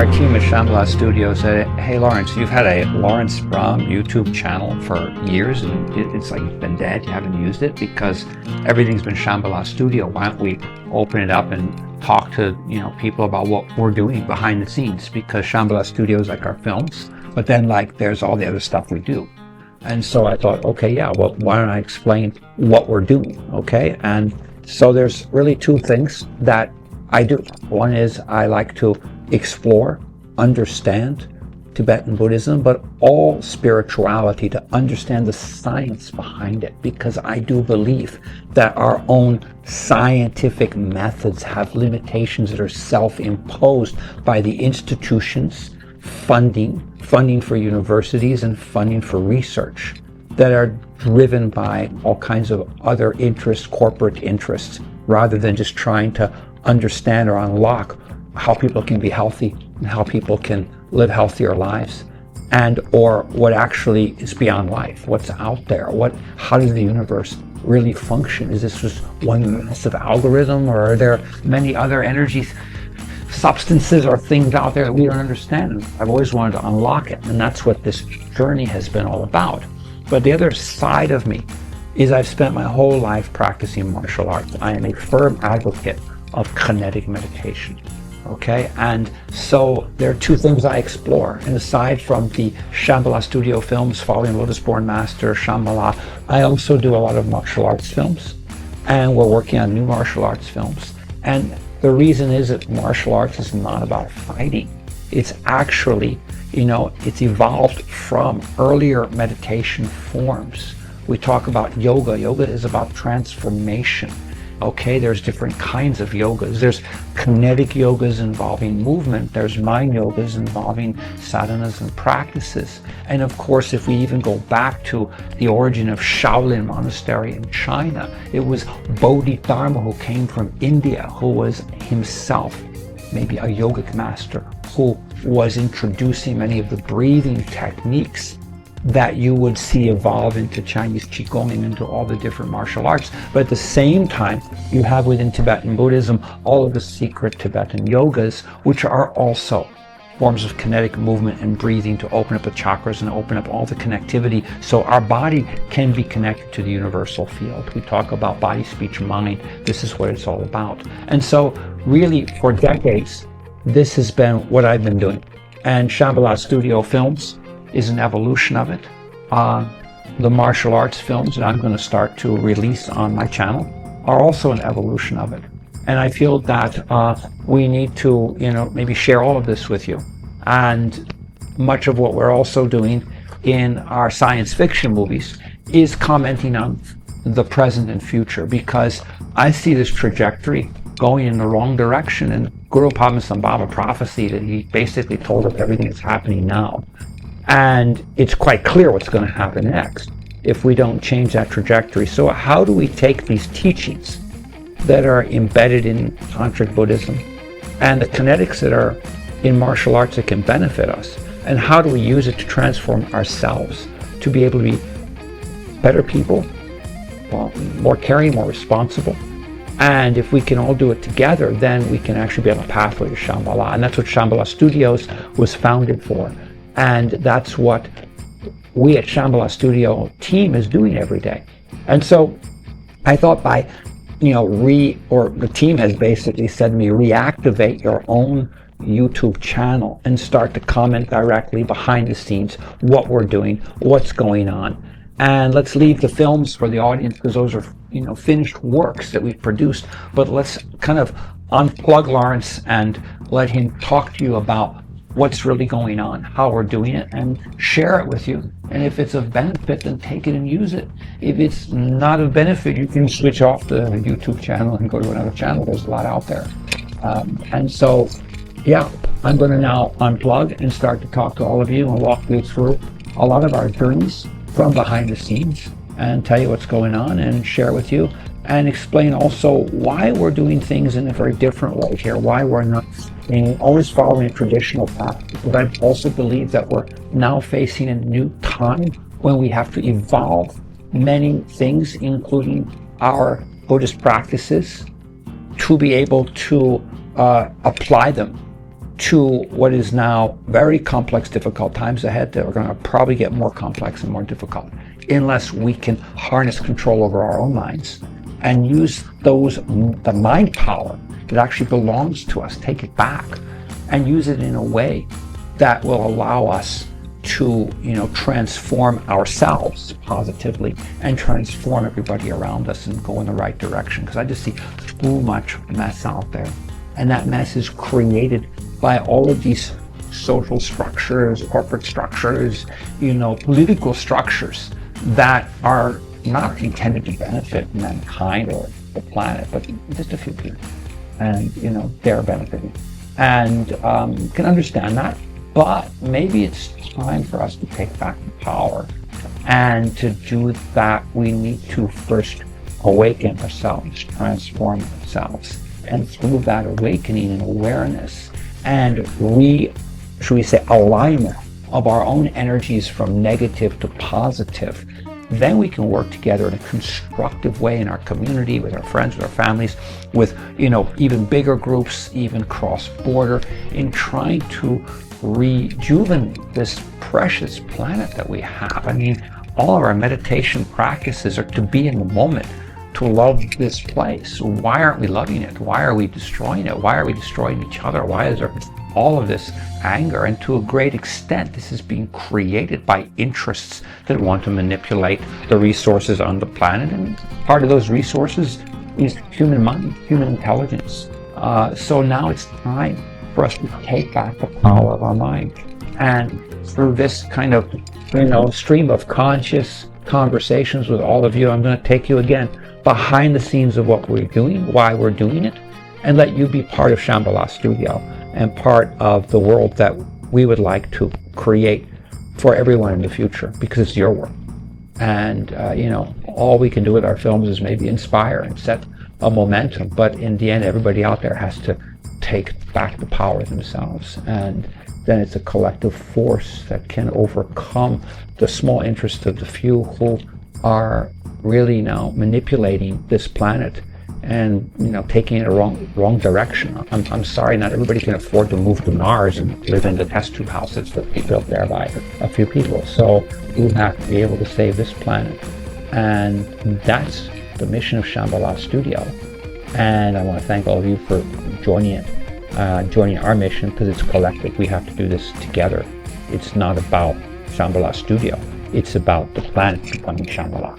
our team at Shambhala Studios said, hey Laurence, you've had a Laurence Brahm YouTube channel for years and it's like been dead, you haven't used it because everything's been Shambhala Studio. Why don't we open it up and talk to people about what we're doing behind the scenes, because Shambhala Studio is like our films, but then like there's all the other stuff we do. And so I thought, okay, yeah, well, why don't I explain what we're doing, okay? And so there's really two things that I do. One is I like to explore, understand Tibetan Buddhism, but all spirituality, to understand the science behind it, because I do believe that our own scientific methods have limitations that are self-imposed by the institutions, funding for universities and funding for research that are driven by all kinds of other interests, corporate interests, rather than just trying to understand or unlock how people can be healthy and how people can live healthier lives, and or what actually is beyond life, what's out there, how does the universe really function? Is this just one massive algorithm, or are there many other energies, substances or things out there that we don't understand? And I've always wanted to unlock it, and that's what this journey has been all about. But the other side of me is I've spent my whole life practicing martial arts. I am a firm advocate of kinetic meditation. Okay, and so there are two things I explore, and aside from the Shambhala Studio films, Following Lotus-Born Master, Shambhala, I also do a lot of martial arts films, and we're working on new martial arts films. And the reason is that martial arts is not about fighting. It's actually, it's evolved from earlier meditation forms. We talk about yoga. Yoga is about transformation. Okay, there's different kinds of yogas. There's kinetic yogas involving movement. There's mind yogas involving sadhanas and practices. And of course, if we even go back to the origin of Shaolin Monastery in China, it was Bodhidharma who came from India, who was himself maybe a yogic master, who was introducing many of the breathing techniques that you would see evolve into Chinese Qigong and into all the different martial arts. But at the same time, you have within Tibetan Buddhism all of the secret Tibetan yogas, which are also forms of kinetic movement and breathing to open up the chakras and open up all the connectivity so our body can be connected to the universal field. We talk about body, speech, mind. This is what it's all about. And so really for decades, this has been what I've been doing. And Shambhala Studio Films is an evolution of it. The martial arts films that I'm going to start to release on my channel are also an evolution of it. And I feel that we need to, maybe share all of this with you. And much of what we're also doing in our science fiction movies is commenting on the present and future, because I see this trajectory going in the wrong direction. And Guru Padmasambhava prophesied that he basically told us everything that's happening now. And it's quite clear what's going to happen next if we don't change that trajectory. So how do we take these teachings that are embedded in tantric Buddhism and the kinetics that are in martial arts that can benefit us, and how do we use it to transform ourselves to be able to be better people, more caring, more responsible? And if we can all do it together, then we can actually be on a pathway to Shambhala. And that's what Shambhala Studios was founded for. And that's what we at Shambhala Studio team is doing every day. And so I thought by, the team has basically said to me, reactivate your own YouTube channel and start to comment directly behind the scenes what we're doing, what's going on. And let's leave the films for the audience, because those are, finished works that we've produced. But let's kind of unplug Laurence and let him talk to you about what's really going on, how we're doing it, and share it with you. And if it's of benefit, then take it and use it. If it's not of benefit, you can switch off the YouTube channel and go to another channel. There's a lot out there. And so, yeah, I'm going to now unplug and start to talk to all of you and walk you through a lot of our journeys from behind the scenes and tell you what's going on and share with you, and explain also why we're doing things in a very different way here, why we're not always following a traditional path. But I also believe that we're now facing a new time when we have to evolve many things, including our Buddhist practices, to be able to apply them to what is now very complex, difficult times ahead that are going to probably get more complex and more difficult unless we can harness control over our own minds and use the mind power that actually belongs to us, take it back and use it in a way that will allow us to, transform ourselves positively and transform everybody around us and go in the right direction. Because I just see too much mess out there. And that mess is created by all of these social structures, corporate structures, political structures that are not intended to benefit mankind or the planet, but just a few people. And, they're benefiting. And can understand that. But maybe it's time for us to take back the power. And to do that, we need to first awaken ourselves, transform ourselves. And through that awakening and awareness and alignment of our own energies from negative to positive, then we can work together in a constructive way in our community, with our friends, with our families, with, even bigger groups, even cross-border, in trying to rejuvenate this precious planet that we have. I mean, all of our meditation practices are to be in the moment, to love this place. Why aren't we loving it? Why are we destroying it? Why are we destroying each other? Why is there all of this anger? And to a great extent, this is being created by interests that want to manipulate the resources on the planet. And part of those resources is human mind, human intelligence. So now it's time for us to take back the power of our mind. And through this kind of, stream of conscious conversations with all of you, I'm going to take you again behind the scenes of what we're doing, why we're doing it, and let you be part of Shambhala Studio and part of the world that we would like to create for everyone in the future, because it's your world. And, all we can do with our films is maybe inspire and set a momentum, but in the end, everybody out there has to take back the power themselves. And then it's a collective force that can overcome the small interests of the few who are really now manipulating this planet and taking it a wrong direction. I'm sorry, not everybody can afford to move to Mars and live in the test tube houses that be built there by a few people. So we have to be able to save this planet, and that's the mission of Shambhala Studio. And I want to thank all of you for joining our mission, because it's collective. We have to do this together. It's not about Shambhala Studio. It's about the planet becoming Shambhala.